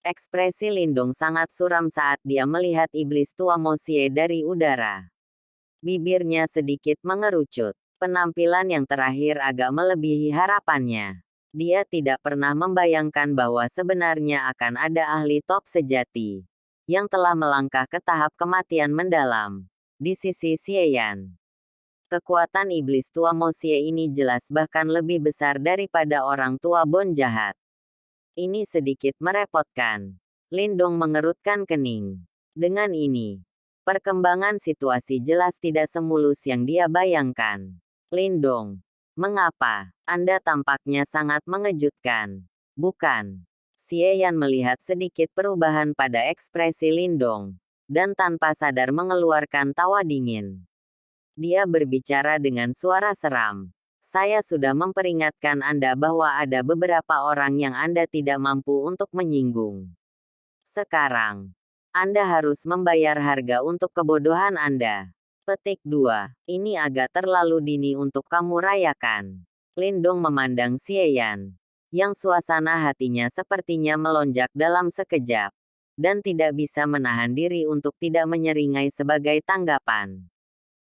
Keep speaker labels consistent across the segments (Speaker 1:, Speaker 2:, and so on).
Speaker 1: Ekspresi Lindong sangat suram saat dia melihat iblis tua Mosie dari udara. Bibirnya sedikit mengerucut. Penampilan yang terakhir agak melebihi harapannya. Dia tidak pernah membayangkan bahwa sebenarnya akan ada ahli top sejati yang telah melangkah ke tahap kematian mendalam di sisi Xieyan. Kekuatan iblis tua Mosie ini jelas bahkan lebih besar daripada orang tua Bon jahat. Ini sedikit merepotkan. Lindong mengerutkan kening. Dengan ini, perkembangan situasi jelas tidak semulus yang dia bayangkan. Lindong, mengapa? Anda tampaknya sangat mengejutkan. Bukan? Xieyan melihat sedikit perubahan pada ekspresi Lindong, dan tanpa sadar mengeluarkan tawa dingin. Dia berbicara dengan suara seram. Saya sudah memperingatkan Anda bahwa ada beberapa orang yang Anda tidak mampu untuk menyinggung. Sekarang, Anda harus membayar harga untuk kebodohan Anda. Petik 2. Ini agak terlalu dini untuk kamu rayakan. Lindong memandang Xieyan, yang suasana hatinya sepertinya melonjak dalam sekejap, dan tidak bisa menahan diri untuk tidak menyeringai sebagai tanggapan.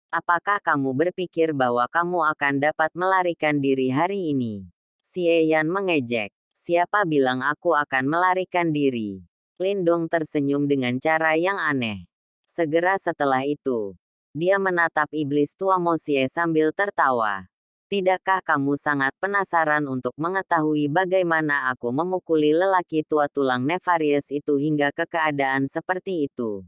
Speaker 1: Apakah kamu berpikir bahwa kamu akan dapat melarikan diri hari ini? Xieyan mengejek. Siapa bilang aku akan melarikan diri? Lindong tersenyum dengan cara yang aneh. Segera setelah itu, dia menatap iblis tua Mosie sambil tertawa. Tidakkah kamu sangat penasaran untuk mengetahui bagaimana aku memukuli lelaki tua tulang nefarious itu hingga ke keadaan seperti itu?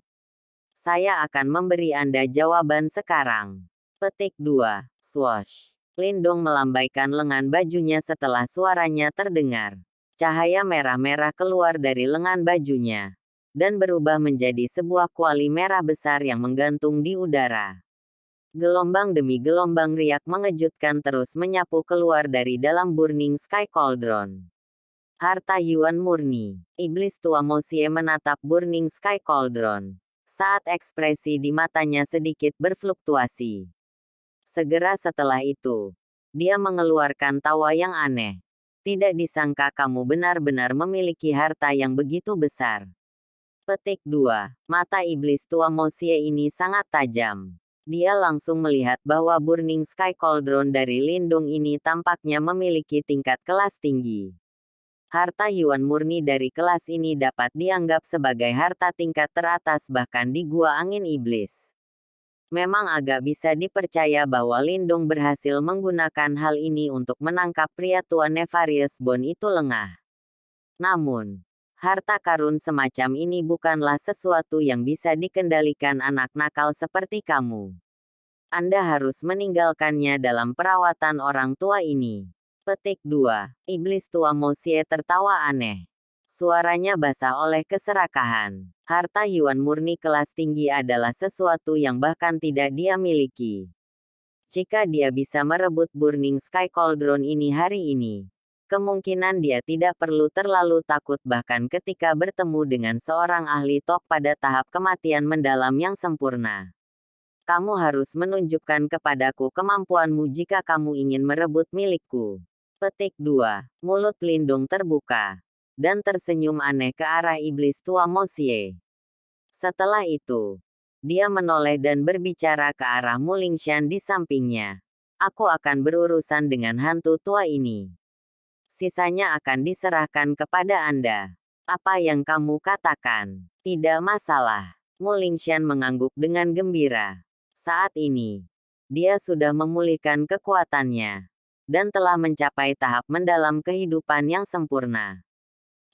Speaker 1: Saya akan memberi Anda jawaban sekarang. Petik 2. Swoosh. Lindong melambaikan lengan bajunya setelah suaranya terdengar. Cahaya merah-merah keluar dari lengan bajunya dan berubah menjadi sebuah kuali merah besar yang menggantung di udara. Gelombang demi gelombang riak mengejutkan terus menyapu keluar dari dalam Burning Sky Cauldron. Harta Yuan murni. Iblis tua Mosie menatap Burning Sky Cauldron saat ekspresi di matanya sedikit berfluktuasi. Segera setelah itu, dia mengeluarkan tawa yang aneh. Tidak disangka kamu benar-benar memiliki harta yang begitu besar. Petik 2. Mata iblis tua Mosie ini sangat tajam. Dia langsung melihat bahwa Burning Sky Cauldron dari Lindong ini tampaknya memiliki tingkat kelas tinggi. Harta Yuan murni dari kelas ini dapat dianggap sebagai harta tingkat teratas bahkan di Gua Angin Iblis. Memang agak bisa dipercaya bahwa Lindong berhasil menggunakan hal ini untuk menangkap pria tua nefarious Bon itu lengah. Namun, harta karun semacam ini bukanlah sesuatu yang bisa dikendalikan anak nakal seperti kamu. Anda harus meninggalkannya dalam perawatan orang tua ini. Petik 2. Iblis tua Mosie tertawa aneh. Suaranya basah oleh keserakahan. Harta Yuan murni kelas tinggi adalah sesuatu yang bahkan tidak dia miliki. Jika dia bisa merebut Burning Sky Cauldron ini hari ini, kemungkinan dia tidak perlu terlalu takut bahkan ketika bertemu dengan seorang ahli top pada tahap kematian mendalam yang sempurna. Kamu harus menunjukkan kepadaku kemampuanmu jika kamu ingin merebut milikku. Petik 2. Mulut Lindong terbuka, dan tersenyum aneh ke arah iblis tua Mosie. Setelah itu, dia menoleh dan berbicara ke arah Mulingshan di sampingnya. Aku akan berurusan dengan hantu tua ini. Sisanya akan diserahkan kepada Anda. Apa yang kamu katakan? Tidak masalah. Mulingshan mengangguk dengan gembira. Saat ini, dia sudah memulihkan kekuatannya, dan telah mencapai tahap mendalam kehidupan yang sempurna.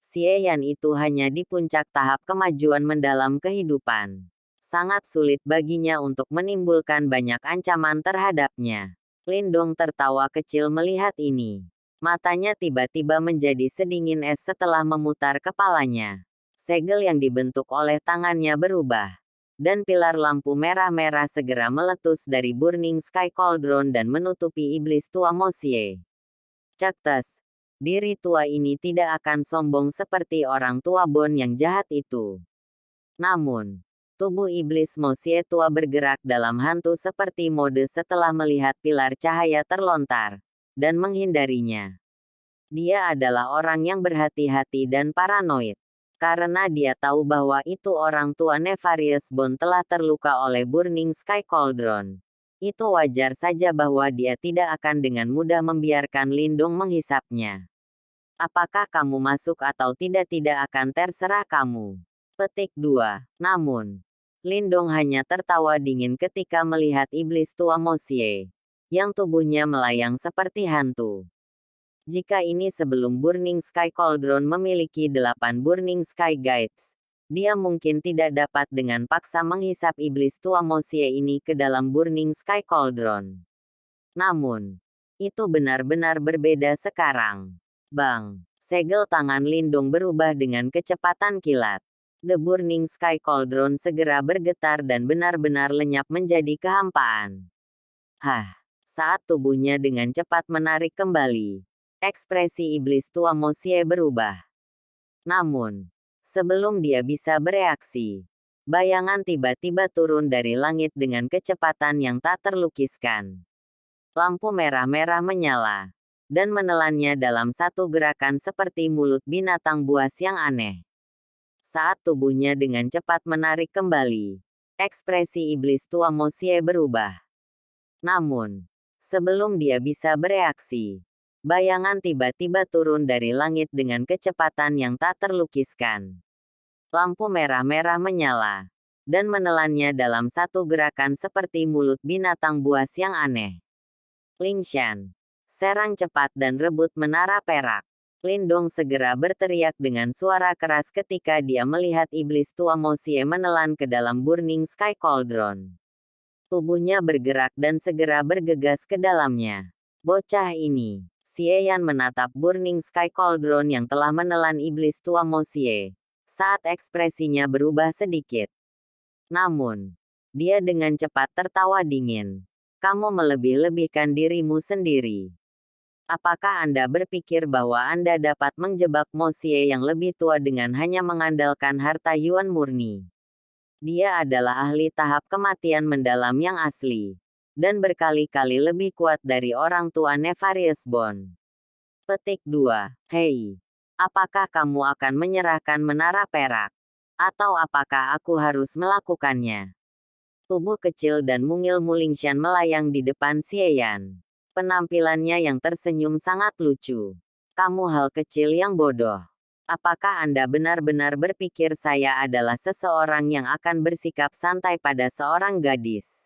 Speaker 1: Xieyan itu hanya di puncak tahap kemajuan mendalam kehidupan. Sangat sulit baginya untuk menimbulkan banyak ancaman terhadapnya. Lindong tertawa kecil melihat ini. Matanya tiba-tiba menjadi sedingin es setelah memutar kepalanya. Segel yang dibentuk oleh tangannya berubah, dan pilar lampu merah-merah segera meletus dari Burning Sky Cauldron dan menutupi iblis tua Mosie. Cektes, diri tua ini tidak akan sombong seperti orang tua Bon yang jahat itu. Namun, tubuh iblis Mosie tua bergerak dalam hantu seperti mode setelah melihat pilar cahaya terlontar dan menghindarinya. Dia adalah orang yang berhati-hati dan paranoid. Karena dia tahu bahwa itu orang tua Nefarious Bone telah terluka oleh Burning Sky Cauldron. Itu wajar saja bahwa dia tidak akan dengan mudah membiarkan Lindong menghisapnya. Apakah kamu masuk atau tidak akan terserah kamu. Petik 2. Namun, Lindong hanya tertawa dingin ketika melihat iblis tua Mosie, yang tubuhnya melayang seperti hantu. Jika ini sebelum Burning Sky Cauldron memiliki 8 Burning Sky Guides, dia mungkin tidak dapat dengan paksa menghisap iblis tua Mosie ini ke dalam Burning Sky Cauldron. Namun, itu benar-benar berbeda sekarang. Bang! Segel tangan Lindong berubah dengan kecepatan kilat. The Burning Sky Cauldron segera bergetar dan benar-benar lenyap menjadi kehampaan. Saat tubuhnya dengan cepat menarik kembali, ekspresi iblis tua Mosie berubah. Namun, sebelum dia bisa bereaksi, bayangan tiba-tiba turun dari langit dengan kecepatan yang tak terlukiskan. Lampu merah-merah menyala, dan menelannya dalam satu gerakan seperti mulut binatang buas yang aneh. Saat tubuhnya dengan cepat menarik kembali, ekspresi iblis tua Mosie berubah. Namun, sebelum dia bisa bereaksi, bayangan tiba-tiba turun dari langit dengan kecepatan yang tak terlukiskan. Lampu merah-merah menyala, dan menelannya dalam satu gerakan seperti mulut binatang buas yang aneh. Lingshan, serang cepat dan rebut menara perak. Lindong segera berteriak dengan suara keras ketika dia melihat iblis tua Mosie menelan ke dalam Burning Sky Cauldron. Tubuhnya bergerak dan segera bergegas ke dalamnya. Bocah ini. Xie Yan menatap Burning Sky Cauldron yang telah menelan iblis tua Mosie, saat ekspresinya berubah sedikit. Namun, dia dengan cepat tertawa dingin. Kamu melebih-lebihkan dirimu sendiri. Apakah Anda berpikir bahwa Anda dapat menjebak Mosie yang lebih tua dengan hanya mengandalkan harta Yuan murni? Dia adalah ahli tahap kematian mendalam yang asli, dan berkali-kali lebih kuat dari orang tua Nefarious Bone. Petik 2. Hei, apakah kamu akan menyerahkan menara perak? Atau apakah aku harus melakukannya? Tubuh kecil dan mungil Mulingshan melayang di depan Xie Yan. Penampilannya yang tersenyum sangat lucu. Kamu hal kecil yang bodoh. Apakah Anda benar-benar berpikir saya adalah seseorang yang akan bersikap santai pada seorang gadis?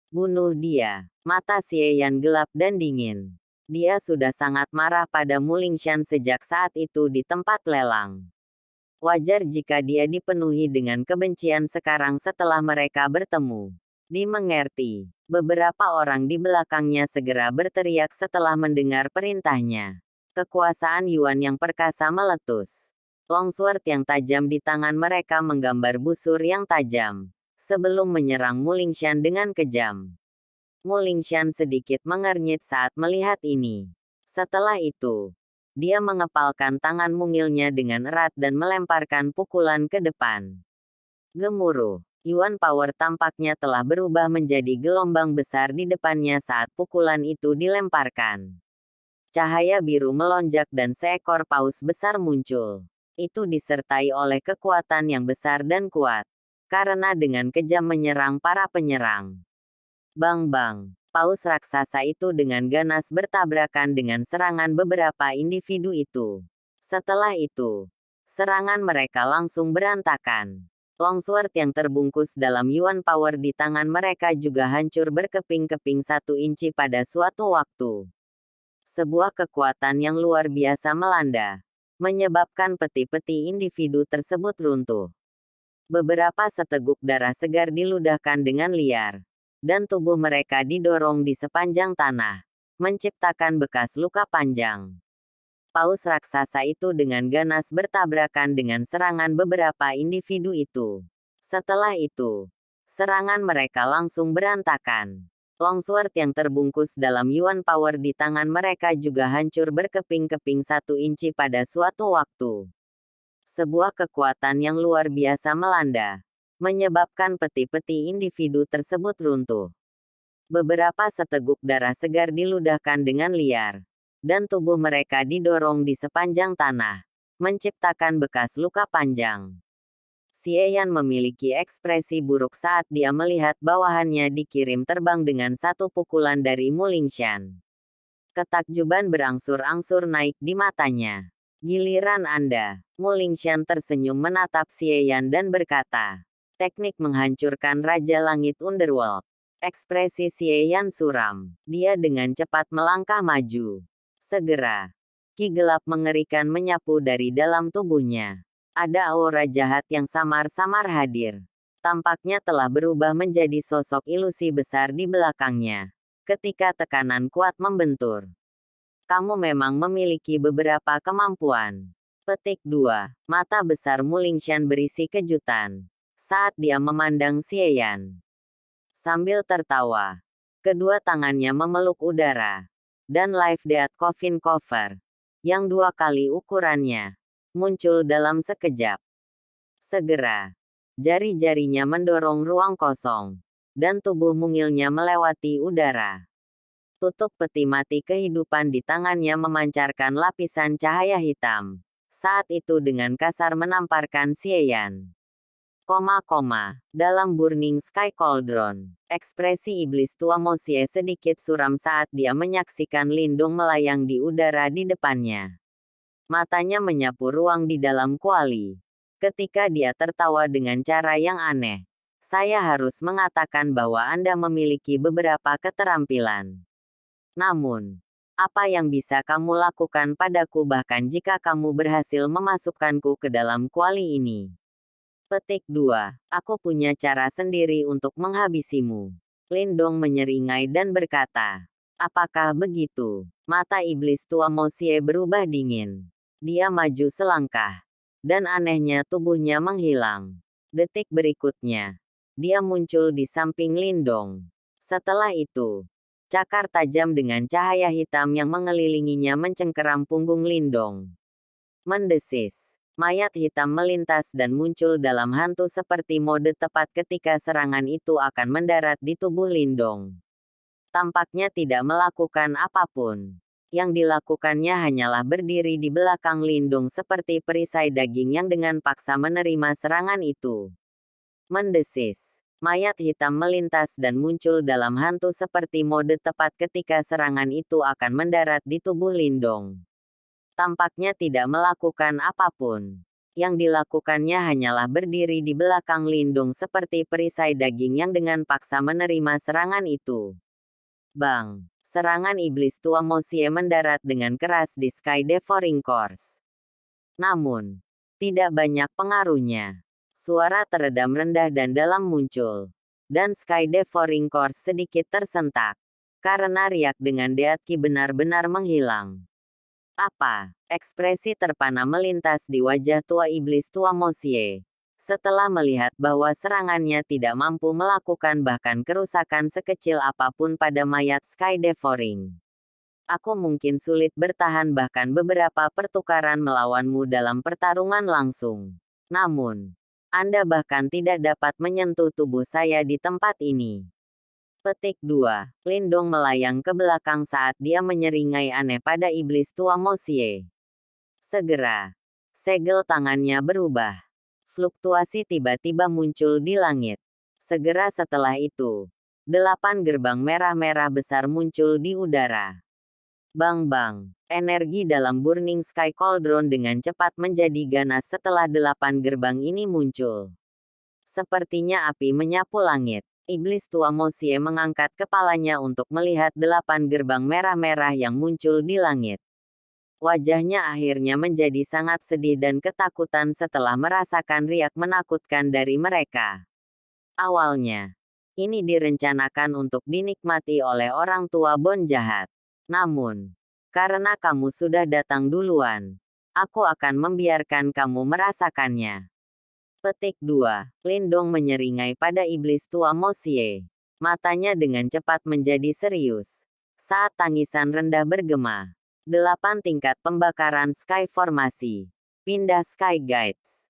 Speaker 1: Bunuh dia. Mata Xie Yan gelap dan dingin. Dia sudah sangat marah pada Mulingshan sejak saat itu di tempat lelang. Wajar jika dia dipenuhi dengan kebencian sekarang setelah mereka bertemu. Dimengerti. Beberapa orang di belakangnya segera berteriak setelah mendengar perintahnya. Kekuasaan Yuan yang perkasa meletus. Longsword yang tajam di tangan mereka menggambar busur yang tajam, sebelum menyerang Mulingshan dengan kejam. Mulingshan sedikit mengernyit saat melihat ini. Setelah itu, dia mengepalkan tangan mungilnya dengan erat dan melemparkan pukulan ke depan. Gemuruh. Yuan Power tampaknya telah berubah menjadi gelombang besar di depannya saat pukulan itu dilemparkan. Cahaya biru melonjak dan seekor paus besar muncul. Itu disertai oleh kekuatan yang besar dan kuat, karena dengan kejam menyerang para penyerang. Bang-bang, paus raksasa itu dengan ganas bertabrakan dengan serangan beberapa individu itu. Setelah itu, serangan mereka langsung berantakan. Longsword yang terbungkus dalam Yuan Power di tangan mereka juga hancur berkeping-keping 1 inci pada suatu waktu. Sebuah kekuatan yang luar biasa melanda, menyebabkan peti-peti individu tersebut runtuh. Beberapa seteguk darah segar diludahkan dengan liar, dan tubuh mereka didorong di sepanjang tanah, menciptakan bekas luka panjang. Paus raksasa itu dengan ganas bertabrakan dengan serangan beberapa individu itu. Setelah itu, serangan mereka langsung berantakan. Longsword yang terbungkus dalam Yuan Power di tangan mereka juga hancur berkeping-keping 1 inci pada suatu waktu. Sebuah kekuatan yang luar biasa melanda, menyebabkan peti-peti individu tersebut runtuh. Beberapa seteguk darah segar diludahkan dengan liar, dan tubuh mereka didorong di sepanjang tanah, menciptakan bekas luka panjang. Xie Yan memiliki ekspresi buruk saat dia melihat bawahannya dikirim terbang dengan satu pukulan dari Mu Lingshan. Ketakjuban berangsur-angsur naik di matanya. Giliran Anda, Mu Lingshan tersenyum menatap Xie Yan dan berkata, teknik menghancurkan Raja Langit Underworld. Ekspresi Xie Yan suram. Dia dengan cepat melangkah maju. Segera, ki gelap mengerikan menyapu dari dalam tubuhnya. Ada aura jahat yang samar-samar hadir. Tampaknya telah berubah menjadi sosok ilusi besar di belakangnya. Ketika tekanan kuat membentur. Kamu memang memiliki beberapa kemampuan. Petik 2. Mata besar Mu Lingshan berisi kejutan. Saat dia memandang Xie Yan. Sambil tertawa. Kedua tangannya memeluk udara. Dan Live Death Coffin Cover. Yang 2 kali ukurannya. Muncul dalam sekejap. Segera. Jari-jarinya mendorong ruang kosong. Dan tubuh mungilnya melewati udara. Tutup peti mati kehidupan di tangannya memancarkan lapisan cahaya hitam. Saat itu dengan kasar menamparkan Xie Yan. Dalam Burning Sky Cauldron, ekspresi iblis tua Mo Xie sedikit suram saat dia menyaksikan Lindung melayang di udara di depannya. Matanya menyapu ruang di dalam kuali. Ketika dia tertawa dengan cara yang aneh. Saya harus mengatakan bahwa Anda memiliki beberapa keterampilan. Namun, apa yang bisa kamu lakukan padaku bahkan jika kamu berhasil memasukkanku ke dalam kuali ini? Petik 2. Aku punya cara sendiri untuk menghabisimu. Lindong menyeringai dan berkata, apakah begitu? Mata iblis tua Mo Xie berubah dingin. Dia maju selangkah. Dan anehnya tubuhnya menghilang. Detik berikutnya, dia muncul di samping Lindong. Setelah itu, cakar tajam dengan cahaya hitam yang mengelilinginya mencengkeram punggung Lindong. Mendesis. Mayat hitam melintas dan muncul dalam hantu seperti mode tepat ketika serangan itu akan mendarat di tubuh Lindong. Tampaknya tidak melakukan apapun. Yang dilakukannya hanyalah berdiri di belakang Lindung seperti perisai daging yang dengan paksa menerima serangan itu. Mendesis. Mayat hitam melintas dan muncul dalam hantu seperti mode tepat ketika serangan itu akan mendarat di tubuh Lindong. Tampaknya tidak melakukan apapun. Yang dilakukannya hanyalah berdiri di belakang Lindung seperti perisai daging yang dengan paksa menerima serangan itu. Bang! Serangan iblis tua Mo Xie mendarat dengan keras di Sky Devouring Course. Namun, tidak banyak pengaruhnya. Suara teredam rendah dan dalam muncul. Dan Sky Devouring Course sedikit tersentak. Karena riak dengan Deatki benar-benar menghilang. Apa? Ekspresi terpana melintas di wajah tua iblis tua Mo Xie. Setelah melihat bahwa serangannya tidak mampu melakukan bahkan kerusakan sekecil apapun pada mayat Sky Devouring. Aku mungkin sulit bertahan bahkan beberapa pertukaran melawanmu dalam pertarungan langsung. Namun, Anda bahkan tidak dapat menyentuh tubuh saya di tempat ini. Petik 2. Lindong melayang ke belakang saat dia menyeringai aneh pada iblis tua Mo Xie. Segera, segel tangannya berubah. Fluktuasi tiba-tiba muncul di langit. Segera setelah itu, 8 gerbang merah-merah besar muncul di udara. Bang-bang, energi dalam Burning Sky Cauldron dengan cepat menjadi ganas setelah 8 gerbang ini muncul. Sepertinya api menyapu langit. Iblis tua Mo Xie mengangkat kepalanya untuk melihat 8 gerbang merah-merah yang muncul di langit. Wajahnya akhirnya menjadi sangat sedih dan ketakutan setelah merasakan riak menakutkan dari mereka. Awalnya, ini direncanakan untuk dinikmati oleh orang tua Bon jahat. Namun, karena kamu sudah datang duluan, aku akan membiarkan kamu merasakannya. Petik 2. Lindong menyeringai pada iblis tua Mo Xie. Matanya dengan cepat menjadi serius. Saat tangisan rendah bergema. 8 tingkat pembakaran Sky Formasi. Pindah Sky Guides.